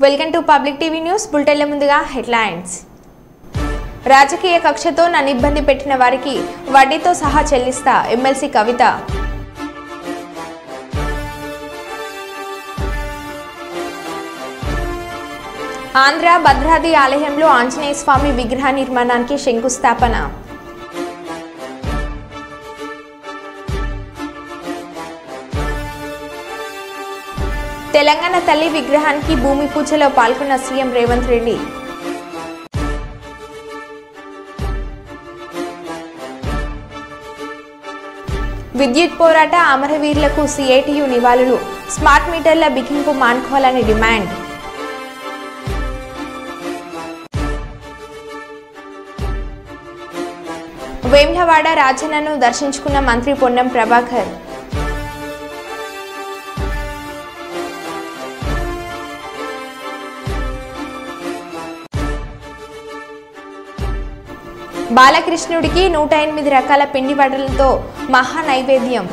Welcome to public TV news. బులెటిన్ల ముందుగా headlines. రాజకీయ కక్షతో నన్ను ఇబ్బంది పెట్టిన వారికి వడ్డీతో సహా చెల్లిస్తా ఎమ్మెల్సీ కవిత. ఆంధ్ర భద్రాద్రి ఆలయంలో ఆంజనేయ స్వామి విగ్రహ నిర్మాణానికి శంకుస్థాపన. తెలంగాణ తల్లి విగ్రహానికి భూమి పూజలో పాల్గొన్న సీఎం రేవంత్ రెడ్డి. విద్యుత్ పోరాట అమరవీరులకు సిఐటియు నివాళులు. స్మార్ట్ మీటర్ల బిగింపు మానుకోవాలని డిమాండ్. వేములవాడ రాజన్నను దర్శించుకున్న మంత్రి పొన్నం ప్రభాకర్. బాలకృష్ణుడికి 108 రకాల పిండి వంటలతో మహా నైవేద్యం.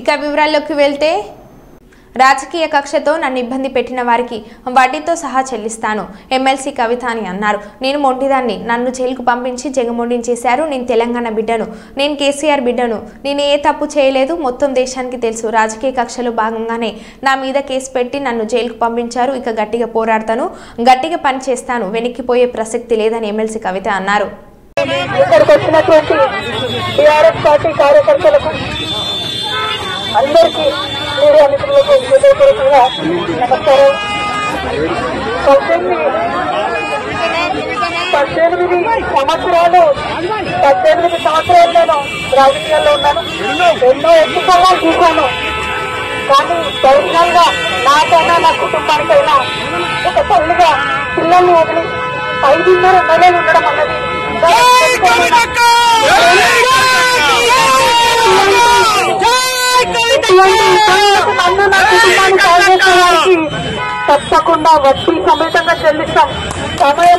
ఇక వివరాల్లోకి వెళ్తే, రాజకీయ కక్షతో నన్ను ఇబ్బంది పెట్టిన వారికి వడ్డీతో సహా చెల్లిస్తాను ఎమ్మెల్సీ కవిత అని అన్నారు. నేను మొండిదాన్ని, నన్ను జైలుకు పంపించి జగమొండిని చేశారు. నేను తెలంగాణ బిడ్డను, నేను కేసీఆర్ బిడ్డను, నేను ఏ తప్పు చేయలేదు, మొత్తం దేశానికి తెలుసు. రాజకీయ కక్షలో భాగంగానే నా మీద కేసు పెట్టి నన్ను జైలుకు పంపించారు. ఇక గట్టిగా పోరాడతాను, గట్టిగా పని చేస్తాను, వెనక్కిపోయే ప్రసక్తి లేదని ఎమ్మెల్సీ కవిత అన్నారు. అందరికీ మీడియా మిత్రులకు హృదయపూర్వకంగా నమస్కారం. 18 సంవత్సరాలు నేను రాజకీయాల్లో ఉన్నాను. ఎన్నో ఎత్తుకోవాలని చూశాను. కానీ పర్సనల్ గా నాకైనా నా కుటుంబానికైనా ఒక తల్లిగా పిల్లల్ని వదిలి 5.5 నెలలు ఉండడం అన్నది నన్ను నా కుటుంబాన్ని సాధించడానికి తప్పకుండా వడ్డీ సమేతంగా చెల్లిస్తాం. సమయం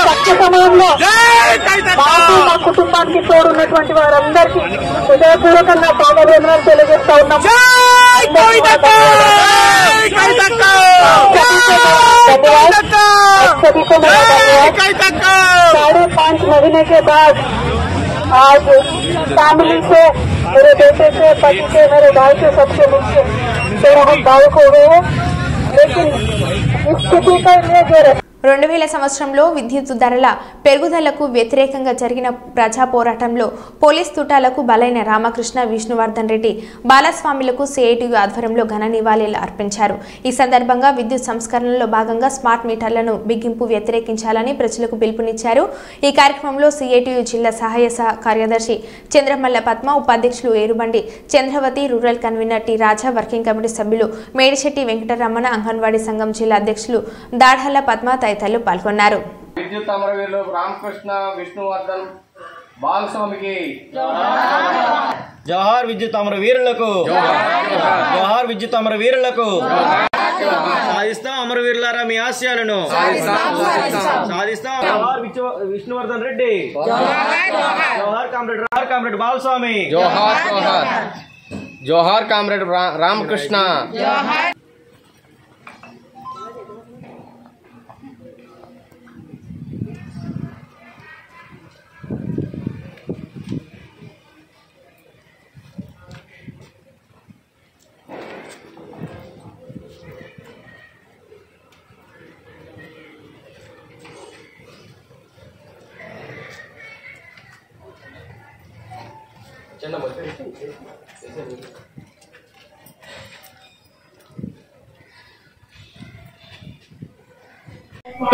తక్కువ సమయంలో మాకు మా కుటుంబానికి తోడున్నటువంటి వారందరికీ హృదయపూర్వకంగా పాదవేదనలు తెలియజేస్తా ఉన్నాం. 5.5 महीने के बाद आज फैमिली से, मेरे बेटे से, पति से, मेरे भाई से, सबसे मिलकर थोड़ा हम भावुक हो गए हैं. लेकिन इस स्थिति का ये जो 2000 సంవత్సరంలో విద్యుత్ ధరల పెరుగుదలకు వ్యతిరేకంగా జరిగిన ప్రజా పోరాటంలో పోలీస్ తుటాలకు బలైన రామకృష్ణ, విష్ణువర్ధన్ రెడ్డి బాలస్వామిలకు సిఐటియు ఆధ్వర్యంలో ఘన నివాళులు అర్పించారు. ఈ సందర్భంగా విద్యుత్ సంస్కరణలో భాగంగా స్మార్ట్ మీటర్లను బిగింపు వ్యతిరేకించాలని ప్రజలకు పిలుపునిచ్చారు. ఈ కార్యక్రమంలో సిఐటియు జిల్లా సహాయ కార్యదర్శి చంద్రమల్ల పద్మ, ఉపాధ్యక్షులు Erubandi Chandravathi, rural convener T Raja, working committee సభ్యులు మేడిశెట్టి వెంకటరమణ, అంగన్వాడీ సంఘం జిల్లా అధ్యక్షులు దాఢల పద్మ తదితరులు పాల్గొన్నారు. విద్యుత్ అమరవీరులు రామకృష్ణ, విష్ణువర్ధన్, బాలస్వామికి జోహార్. విద్యుత్ అమరవీరులకు జోహార్. విద్యుత్ అమరవీరులకు సాధిస్తాం. అమరవీరులారా మీ ఆశయాలను సాధిస్తాం. జోహార్ విష్ణువర్ధన్ రెడ్డి, జోహార్ కామ్రేడ్ బాలస్వామి, జోహార్ కామ్రేడ్ రామకృష్ణ.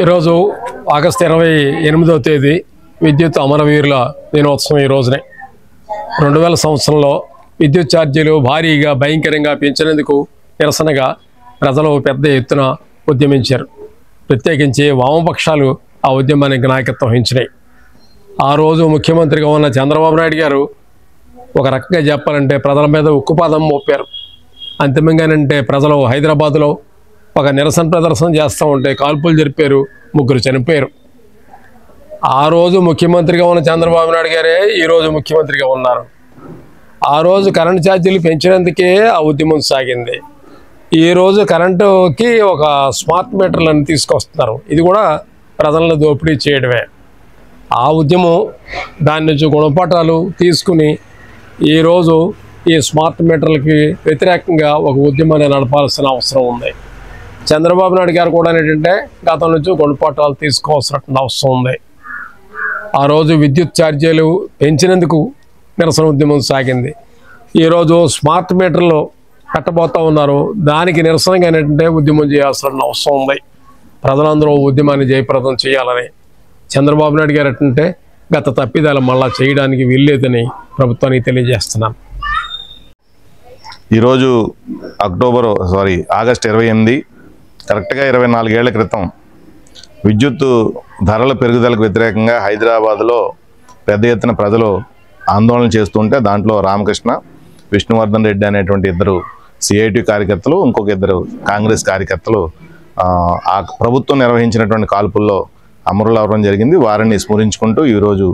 ఈరోజు ఆగస్టు 28వ తేదీ విద్యుత్ అమరవీరుల దినోత్సవం. ఈ రోజునే 2000 సంవత్సరంలో విద్యుత్ ఛార్జీలు భారీగా భయంకరంగా పెంచినందుకు నిరసనగా ప్రజలు పెద్ద ఎత్తున ఉద్యమించారు. ప్రత్యేకించి వామపక్షాలు ఆ ఉద్యమానికి నాయకత్వం వహించినాయి. ఆ రోజు ముఖ్యమంత్రిగా ఉన్న చంద్రబాబు నాయుడు గారు ఒక రకంగా చెప్పాలంటే ప్రజల మీద ఉక్కుపాదం మోపారు. అంతిమంగానంటే ప్రజలు హైదరాబాద్లో ఒక నిరసన ప్రదర్శన చేస్తూ ఉంటే కాల్పులు జరిపారు, 3 చనిపోయారు. ఆ రోజు ముఖ్యమంత్రిగా ఉన్న చంద్రబాబు నాయుడు గారే ఈరోజు ముఖ్యమంత్రిగా ఉన్నారు. ఆ రోజు కరెంటు ఛార్జీలు పెంచినందుకే ఆ ఉద్యమం సాగింది. ఈరోజు కరెంటుకి ఒక స్మార్ట్ మీటర్లను తీసుకొస్తున్నారు. ఇది కూడా ప్రజలను దోపిడీ చేయడమే. ఆ ఉద్యమం దాని నుంచి గుణపాఠాలు తీసుకుని ఈరోజు ఈ స్మార్ట్ మీటర్లకి వ్యతిరేకంగా ఒక ఉద్యమాన్ని నడపాల్సిన అవసరం ఉంది. చంద్రబాబు నాయుడు గారు కూడా ఏంటంటే గతం నుంచి గుణపాఠాలు తీసుకోవాల్సిన అవసరం ఉంది. ఆ రోజు విద్యుత్ ఛార్జీలు పెంచినందుకు నిరసన ఉద్యమం సాగింది. ఈరోజు స్మార్ట్ మీటర్లు పెట్టబోతూ ఉన్నారు. దానికి నిరసనగా ఏంటంటే ఉద్యమం చేయాల్సిన అవసరం ఉంది. ప్రజలందరూ ఉద్యమాన్ని జయప్రదం చేయాలని చంద్రబాబు నాయుడు గారు ఏంటంటే గత తప్పిదాలు మళ్ళా చేయడానికి వీల్లేదని ప్రభుత్వానికి తెలియజేస్తున్నాను. ఈరోజు ఆగస్టు 28 కరెక్ట్గా 24 ఏళ్ల క్రితం విద్యుత్ ధరల పెరుగుదలకు వ్యతిరేకంగా హైదరాబాద్లో పెద్ద ఎత్తున ప్రజలు ఆందోళన చేస్తుంటే దాంట్లో రామకృష్ణ, విష్ణువర్ధన్ రెడ్డి అనేటువంటి ఇద్దరు సిఐటి కార్యకర్తలు, ఇంకొక ఇద్దరు కాంగ్రెస్ కార్యకర్తలు ఆ ప్రభుత్వం నిర్వహించినటువంటి కాల్పుల్లో అమరులు అవ్వడం జరిగింది. వారిని స్మరించుకుంటూ ఈరోజు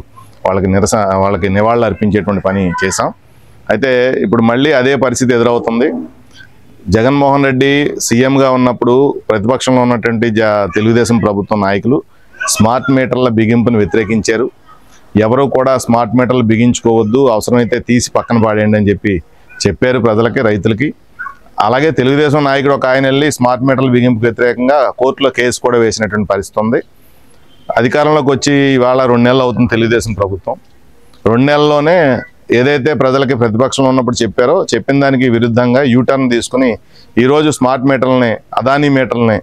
వాళ్ళకి నివాళులు అర్పించేటువంటి పని చేశాం. అయితే ఇప్పుడు మళ్ళీ అదే పరిస్థితి ఎదురవుతుంది. జగన్మోహన్ రెడ్డి సీఎంగా ఉన్నప్పుడు ప్రతిపక్షంలో ఉన్నటువంటి తెలుగుదేశం ప్రభుత్వం నాయకులు స్మార్ట్ మీటర్ల బిగింపును వ్యతిరేకించారు. ఎవరు కూడా స్మార్ట్ మీటర్లు బిగించుకోవద్దు, అవసరమైతే తీసి పక్కన పాడేయండి అని చెప్పారు ప్రజలకి, రైతులకి. అలాగే తెలుగుదేశం నాయకుడు ఒక ఆయన వెళ్ళి స్మార్ట్ మీటర్ల బిగింపుకు వ్యతిరేకంగా కోర్టులో కేసు కూడా వేసినటువంటి పరిస్థితి ఉంది. అధికారంలోకి వచ్చి ఇవాళ 2 నెలలు అవుతుంది తెలుగుదేశం ప్రభుత్వం. 2 నెలల్లోనే ఏదైతే ప్రజలకి ప్రతిపక్షంలో ఉన్నప్పుడు చెప్పారో చెప్పిన దానికి విరుద్ధంగా యూటర్న్ తీసుకుని ఈరోజు స్మార్ట్ మీటర్లని, అదానీ మీటర్లని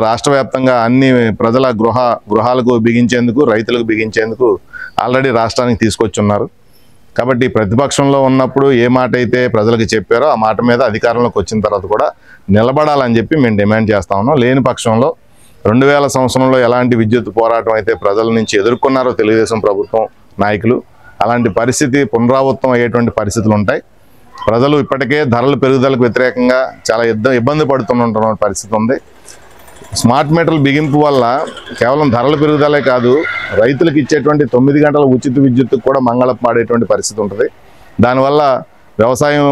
రాష్ట్ర వ్యాప్తంగా అన్ని ప్రజల గృహాలకు బిగించేందుకు, రైతులకు బిగించేందుకు ఆల్రెడీ రాష్ట్రానికి తీసుకొచ్చున్నారు. కాబట్టి ప్రతిపక్షంలో ఉన్నప్పుడు ఏ మాట అయితే ప్రజలకు చెప్పారో ఆ మాట మీద అధికారంలోకి వచ్చిన తర్వాత కూడా నిలబడాలని చెప్పి మేము డిమాండ్ చేస్తా ఉన్నాం. లేని పక్షంలో 2000 సంవత్సరంలో ఎలాంటి విద్యుత్ పోరాటం అయితే ప్రజల నుంచి ఎదుర్కొన్నారో తెలుగుదేశం ప్రభుత్వం నాయకులు, అలాంటి పరిస్థితి పునరావృతం అయ్యేటువంటి పరిస్థితులు ఉంటాయి. ప్రజలు ఇప్పటికే ధరల పెరుగుదలకు వ్యతిరేకంగా చాలా ఇబ్బంది పడుతున్న పరిస్థితి ఉంది. స్మార్ట్ మీటర్ల బిగింపు వల్ల కేవలం ధరల పెరుగుదలే కాదు, రైతులకు ఇచ్చేటువంటి 9 గంటల ఉచిత విద్యుత్తుకు కూడా మంగళం పాడేటువంటి పరిస్థితి ఉంటుంది. దానివల్ల వ్యవసాయం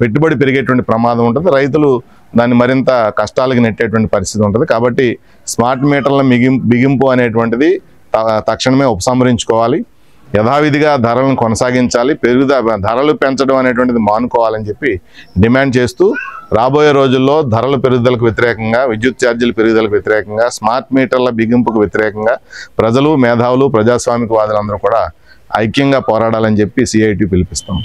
పెట్టుబడి పెరిగేటువంటి ప్రమాదం ఉంటుంది. రైతులు దాన్ని మరింత కష్టాలకు నెట్టేటువంటి పరిస్థితి ఉంటుంది. కాబట్టి స్మార్ట్ మీటర్ల బిగింపు అనేటువంటిది తక్షణమే ఉపసంహరించుకోవాలి. యథావిధిగా ధరలను కొనసాగించాలి. ధరలు పెంచడం అనేటువంటిది మానుకోవాలని చెప్పి డిమాండ్ చేస్తూ రాబోయే రోజుల్లో ధరల పెరుగుదలకు వ్యతిరేకంగా, విద్యుత్ ఛార్జీల పెరుగుదలకు వ్యతిరేకంగా, స్మార్ట్ మీటర్ల బిగింపుకు వ్యతిరేకంగా ప్రజలు, మేధావులు, ప్రజాస్వామికవాదులందరూ కూడా ఐక్యంగా పోరాడాలని చెప్పి సిఐటి పిలిపిస్తాం.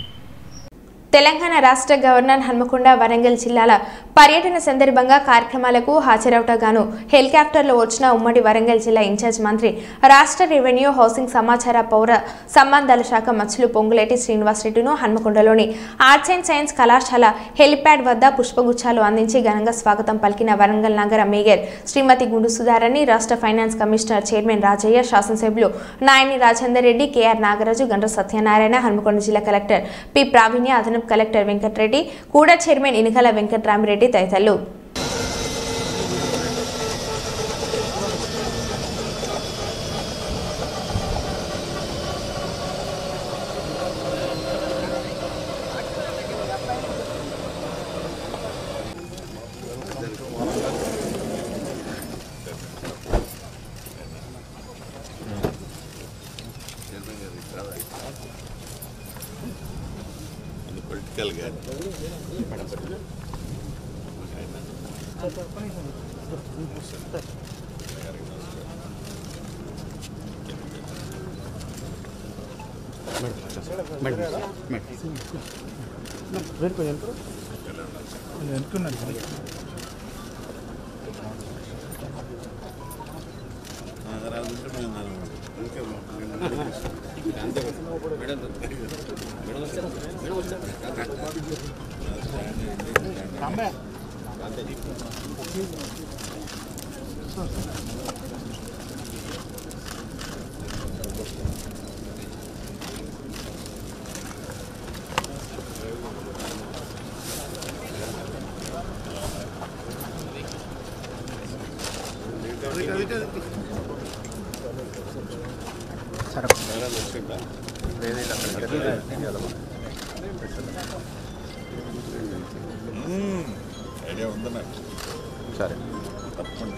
తెలంగాణ రాష్ట్ర గవర్నర్ హన్మకొండ, వరంగల్ జిల్లాల పర్యటన సందర్భంగా కార్యక్రమాలకు హాజరవటగాను హెలికాప్టర్లో వచ్చిన ఉమ్మడి వరంగల్ జిల్లా ఇన్ఛార్జ్ మంత్రి, రాష్ట్ర రెవెన్యూ, హౌసింగ్, సమాచార, పౌర సంబంధాల శాఖ మచ్చులు పొంగులేటి శ్రీనివాసరెడ్డిను హన్మకొండలోని ఆర్ట్స్ అండ్ సైన్స్ కళాశాల హెలిప్యాడ్ వద్ద పుష్పగుచ్చాలు అందించి ఘనంగా స్వాగతం పలికిన వరంగల్ నగర మేయర్ శ్రీమతి గుండు సుధారాణి, రాష్ట్ర ఫైనాన్స్ కమిషనర్ చైర్మన్ రాజయ్య, శాసనసభ్యులు నాయని రాజేందర్ రెడ్డి, కేఆర్ నాగరాజు, గండ్ర సత్యనారాయణ, హన్మకొండ జిల్లా కలెక్టర్ పి ప్రావీణ్య, అదనపు కలెక్టర్ వెంకటరెడ్డి, కూడా చైర్మన్ ఇనకల వెంకటరామిరెడ్డి తదితరులు. ఐడియా ఉందా నాకు? సరే తప్పకుండా.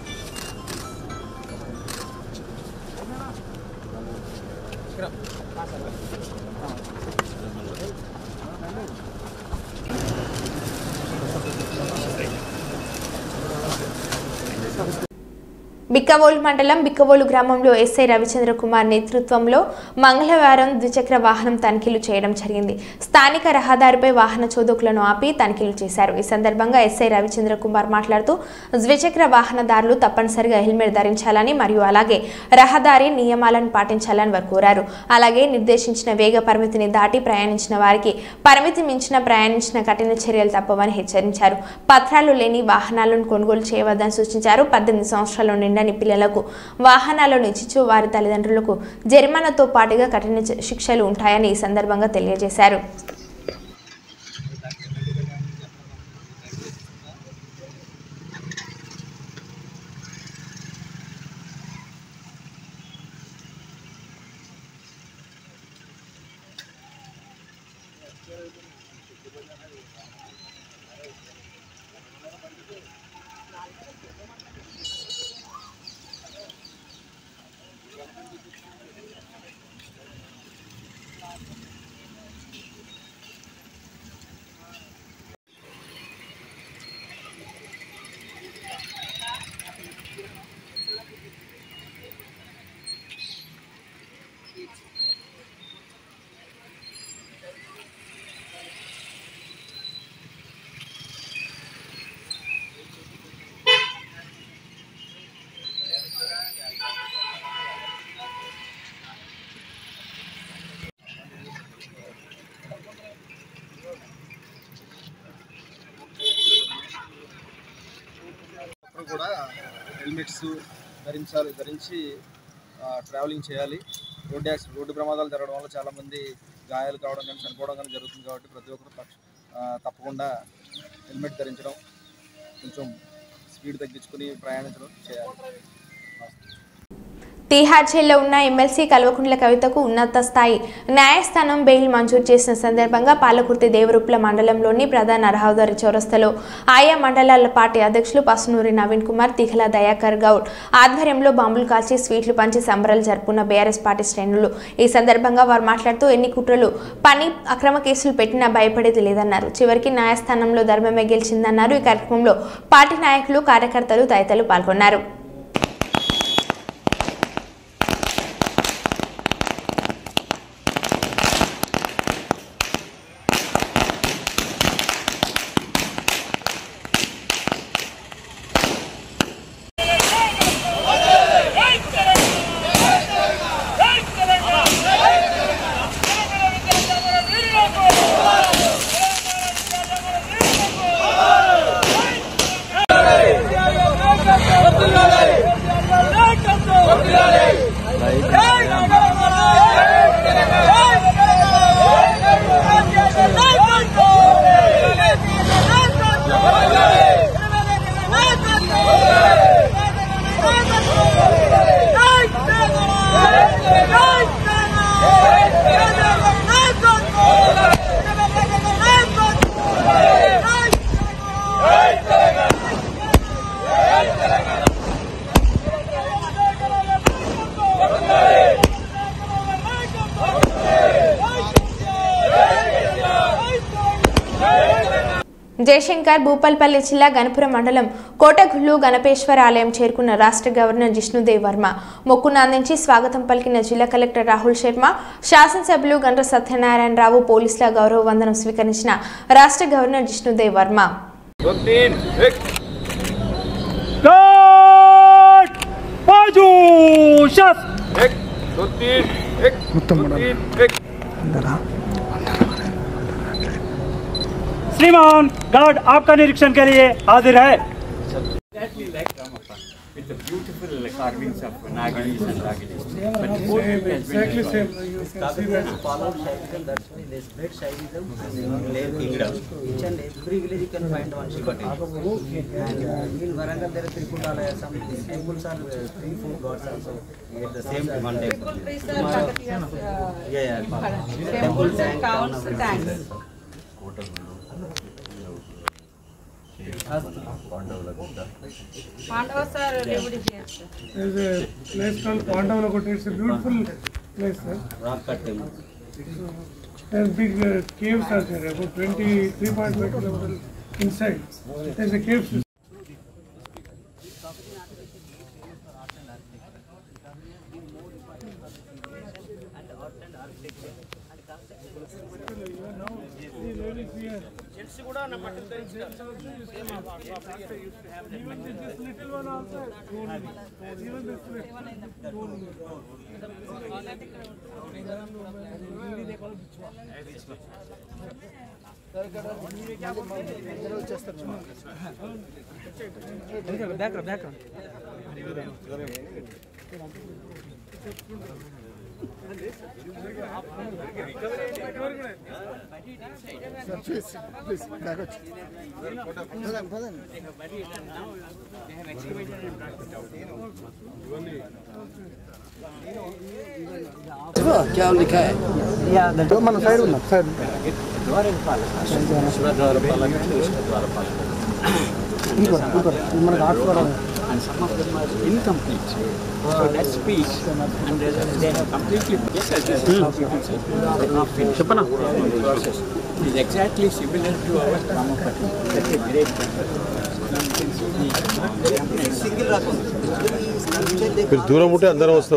బిక్కవోలు మండలం బిక్కవోలు గ్రామంలో ఎస్ఐ రవిచంద్ర కుమార్ నేతృత్వంలో మంగళవారం ద్విచక్ర వాహనం తనిఖీలు చేయడం జరిగింది. స్థానిక రహదారిపై వాహన చోదకులను ఆపి తనిఖీలు చేశారు. ఈ సందర్భంగా ఎస్ఐ రవిచంద్ర కుమార్ మాట్లాడుతూ ద్విచక్ర వాహనదారులు తప్పనిసరిగా హెల్మెట్ ధరించాలని మరియు అలాగే రహదారి నియమాలను పాటించాలని వారు కోరారు. అలాగే నిర్దేశించిన వేగ పరిమితిని దాటి ప్రయాణించిన వారికి పరిమితి మించిన ప్రయాణించిన కఠిన చర్యలు తప్పవని హెచ్చరించారు. పత్రాలు లేని వాహనాలను కొనుగోలు చేయవద్దని సూచించారు. 18 సంవత్సరాల నిండా పిల్లలకు వాహనాలను ఇచ్చిచు వారి తల్లిదండ్రులకు జరిమానాతో పాటుగా కఠిన శిక్షలు ఉంటాయని ఈ సందర్భంగా తెలియజేశారు. కూడా హెల్మెట్స్ ధరించి ట్రావెలింగ్ చేయాలి. రోడ్డు ప్రమాదాలు జరగడం వల్ల చాలామంది గాయాలు కావడం కానీ చనిపోవడం కానీ జరుగుతుంది. కాబట్టి ప్రతి ఒక్కరు తప్పకుండా హెల్మెట్ ధరించడం, కొంచెం స్పీడ్ తగ్గించుకుని ప్రయాణించడం చేయాలి. తీహార్ జైల్లో ఉన్న ఎమ్మెల్సీ కల్వకుంట్ల కవితకు ఉన్నత స్థాయి న్యాయస్థానం బెయిల్ మంజూరు చేసిన సందర్భంగా పాలకుర్తి దేవరూప్ల మండలంలోని ప్రధాన రహదారి చౌరస్తలో ఆయా మండలాల పార్టీ అధ్యక్షులు పసునూరి నవీన్ కుమార్, తిఘల దయాకర్ గౌడ్ ఆధ్వర్యంలో బాంబులు కాల్చి స్వీట్లు పంచి సంబరాలు జరుపుకున్న బీఆర్ఎస్ పార్టీ శ్రేణులు. ఈ సందర్భంగా వారు మాట్లాడుతూ ఎన్ని కుట్రలు పని అక్రమ కేసులు పెట్టినా భయపడేది లేదన్నారు. చివరికి న్యాయస్థానంలో ధర్మమే గెలిచిందన్నారు. ఈ కార్యక్రమంలో పార్టీ నాయకులు, కార్యకర్తలు తదితరులు పాల్గొన్నారు. జయశంకర్ భూపాల్పల్లి జిల్లా గణపురం మండలం కోటగుళ్ళు గణపేశ్వర ఆలయం చేరుకున్న రాష్ట్ర గవర్నర్ జిష్ణుదేవ్ వర్మ మొక్కును అందించి స్వాగతం పలికిన జిల్లా కలెక్టర్ రాహుల్ శర్మ, శాసనసభ్యులు గండ్ర సత్యనారాయణరావు పోలీసుల గౌరవ వందనం స్వీకరించిన రాష్ట్ర గవర్నర్ జిష్ణుదేవ్ వర్మ श्रीमान गार्ड आपका निरीक्षण के लिए हाजिर है। the beautiful carvings of Naginis and Naginis. But the whole thing has exactly been same. You can see that. Followed Shaivism, that's why they spread Shaivism and they lay kingdom. Each and every village you can find one Shiva temple. And in Warangal there are Tripundalaya, some temples are 3-4 gods also at the same one temple. Temple tank, town of tanks. Pandavas are lived here. There is a place called Pandavalakotta. It's a beautiful place, sir. Rock cut temple. There are big caves are there, about 23.5 kilometers inside. There is a cave system. क्या लिखा है या तो मन side में side द्वारपाल शिव द्वारपाल ऊपर मन आर्ट करो and some of them are incomplete, so that speaks and they have completely yes this is how people say they are not finished. Process is exactly similar to our Ramapati. That's a great single rock. फिर दूर मुटे अंदर वस्तु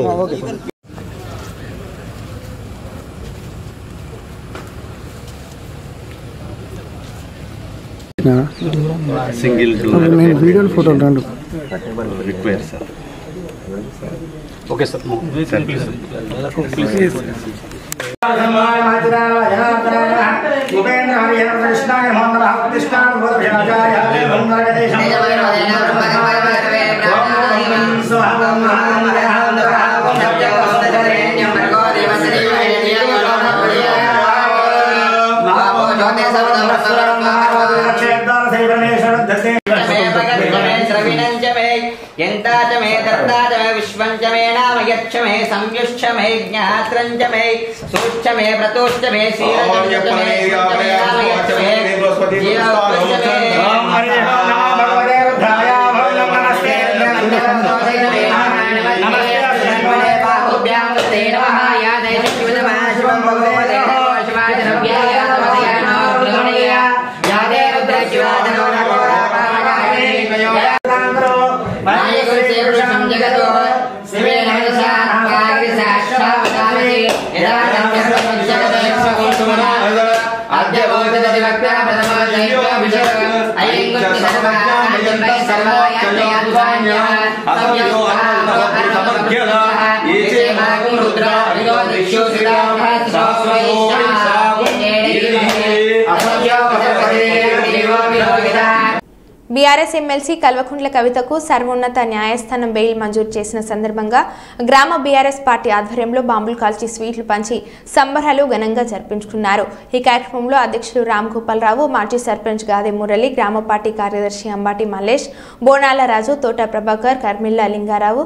single door. నేను video ఫోటోలు రండి Require, sir. Okay, sir. Sir, please. Please. यंताच मे दत्ताच मे विश्वंच मे नाम यच्च मे संयुश्च मे ज्ञात्रंच मे सूच्च मे प्रतोश्च मे सीरंच मे सूच्च मे नाम यच्च मे जीवोच्च मे ओम हरि ओम नमो भगवते रुद्राय भवनं नमस्ते नमस्ते नमस्ते बाहुभ्यां ते नमः या देव शिवनमः शिवं भगवते शिवाय नव्याय नमः ग्रहणीय या देव रुद्र शिवाय नमः जगतो शिवेन साक्षात्कारिसाक्षावतामति यदा तस्यस्वजगदेश्वकुसुमः अद्य भोजदति वक्ता प्रथमोऽध्यायः अयं सर्वानां सर्वायान्यः सव्यवस्था ये मागुं रुद्र विदो दृश्यो सिद्धाः బీఆర్ఎస్ ఎమ్మెల్సీ కల్వకుంట్ల కవితకు సర్వోన్నత న్యాయస్థానం బెయిల్ మంజూరు చేసిన సందర్భంగా గ్రామ బీఆర్ఎస్ పార్టీ ఆధ్వర్యంలో బాంబులు కాల్చి స్వీట్లు పంచి సంబరాలు ఘనంగా జరిపించుకున్నారు. ఈ కార్యక్రమంలో అధ్యక్షులు రామ్ గోపాలరావు, మాజీ సర్పంచ్ గాదే మురళి, గ్రామ పార్టీ కార్యదర్శి అంబాటి మల్లేష్, బోనాల రాజు, తోట ప్రభాకర్, కర్మిల్లా లింగారావు,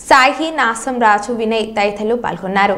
సాయి, నాసం రాజు, వినయ్ తదితరులు పాల్గొన్నారు.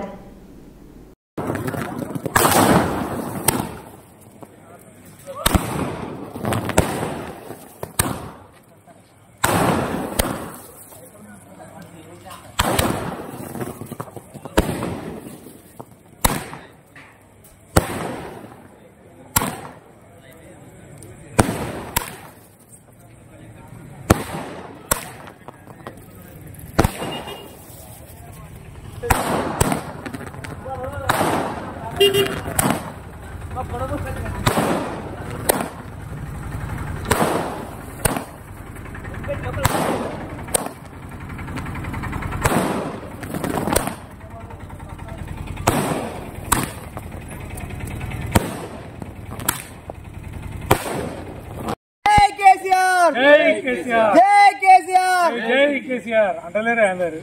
జై కేసీఆర్. జై కేసీఆర్ అంటలేరే అందరు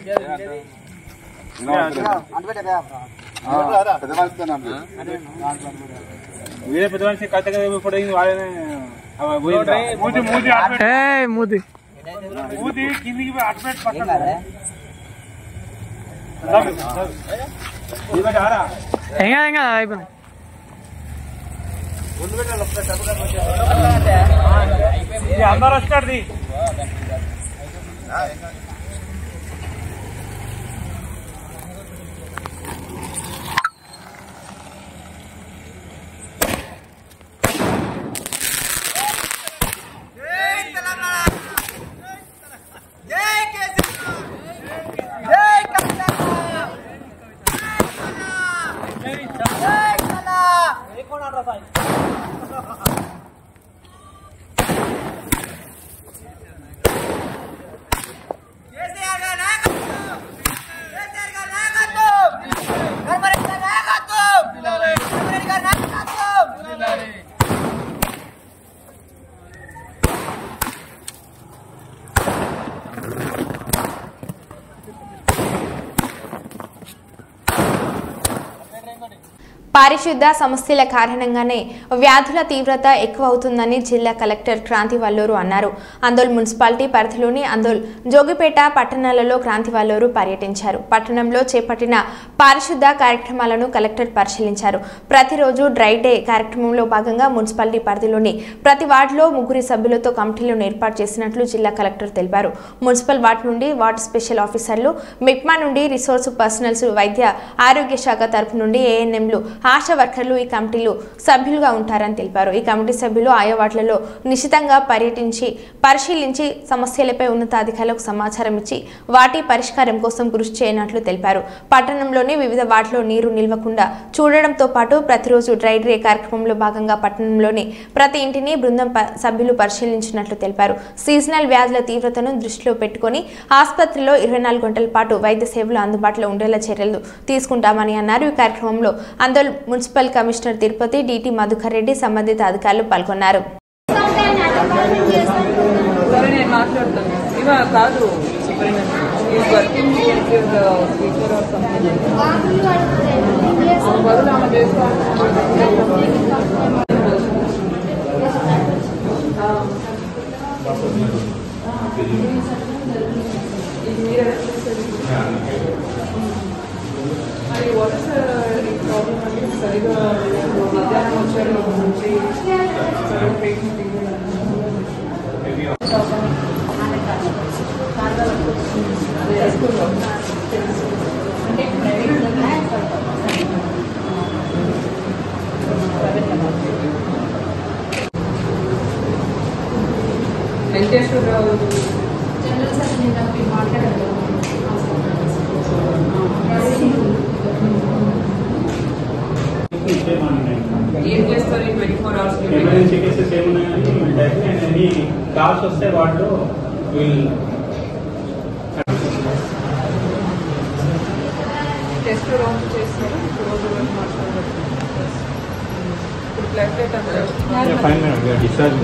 వీరే పెద్ద మనిషి కథగా ఇప్పుడు మూతి కిందికి అడ్మిట్ పట్టాలి అయిపోయింది అందరు వచ్చాడు పారిశుద్ధ సమస్యల కారణంగానే వ్యాధుల తీవ్రత ఎక్కువ అవుతుందని జిల్లా కలెక్టర్ క్రాంతి వల్లూరు అన్నారు. అందోల్ మున్సిపాలిటీ పరిధిలోని అందోల్, జోగిపేట పట్టణాలలో క్రాంతి వల్లూరు పర్యటించారు. పట్టణంలో చేపట్టిన పారిశుద్ధ కార్యక్రమాలను కలెక్టర్ పరిశీలించారు. ప్రతిరోజు డ్రై డే కార్యక్రమంలో భాగంగా మున్సిపాలిటీ పరిధిలోని ప్రతి వార్డులో 3 సభ్యులతో కమిటీలను ఏర్పాటు చేసినట్లు జిల్లా కలెక్టర్ తెలిపారు. మున్సిపల్ వార్డు నుండి వార్డు స్పెషల్ ఆఫీసర్లు, మిప్మా నుండి రిసోర్స్ పర్సనల్స్, వైద్య ఆరోగ్య శాఖ తరపు నుండి ఏఎన్ఎంలు, ఆశా వర్కర్లు ఈ కమిటీలు సభ్యులుగా ఉంటారని తెలిపారు. ఈ కమిటీ సభ్యులు ఆయా వార్డులలో నిశితంగా పరిశీలించి సమస్యలపై ఉన్నతాధికారులకు సమాచారం ఇచ్చి వాటి పరిష్కారం కోసం కృషి చేయనున్నట్లు తెలిపారు. పట్టణంలోని వివిధ వార్డుల్లో నీరు నిల్వకుండా చూడడంతో పాటు ప్రతిరోజు డ్రై డే కార్యక్రమంలో భాగంగా పట్టణంలోని ప్రతి ఇంటిని బృందం సభ్యులు పరిశీలించినట్లు తెలిపారు. సీజనల్ వ్యాధుల తీవ్రతను దృష్టిలో పెట్టుకుని ఆసుపత్రిలో 24 గంటల పాటు వైద్య సేవలు అందుబాటులో ఉండేలా చర్యలు తీసుకుంటామని అన్నారు. ఈ కార్యక్రమంలో Andole municipal commissioner Tirupati, DT Madhukar Reddy, సంబంధిత అధికారులు పాల్గొన్నారు. what is the problem? సరిగా మధ్యాహ్నం వచ్చారు వెంకటేశ్వరరావు జనరల్ సెక్రటరీ మాట్లాడారు. ఏం చేస్తారు 24 hours ఎమర్జెన్సీ కేసెస్ ఏమున్నాయని కాల్స్ వస్తే వాటిలో టెస్ట్ రౌండ్ చేస్తారు. రోజు మాట్లాడారు. ఇప్పుడు బ్లడ్ టెస్ట్ అంటే ఫైన్ మేడం డిశ్చార్జ్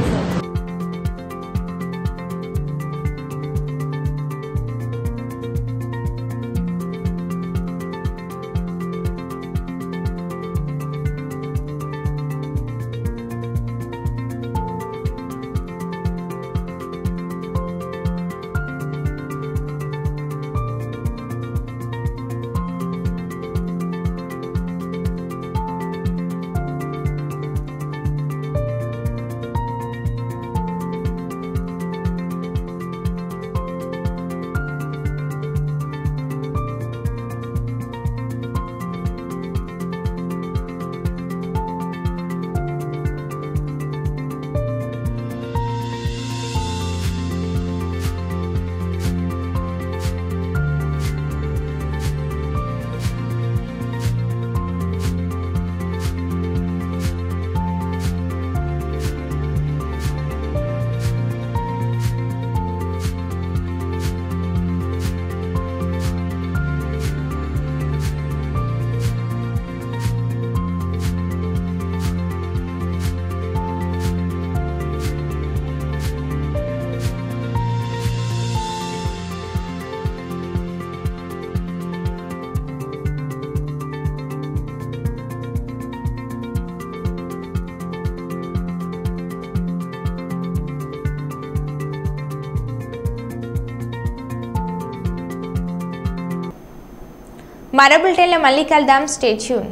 మరో బులెటిన్లో మళ్ళీ కలుద్దాం. Stay tune.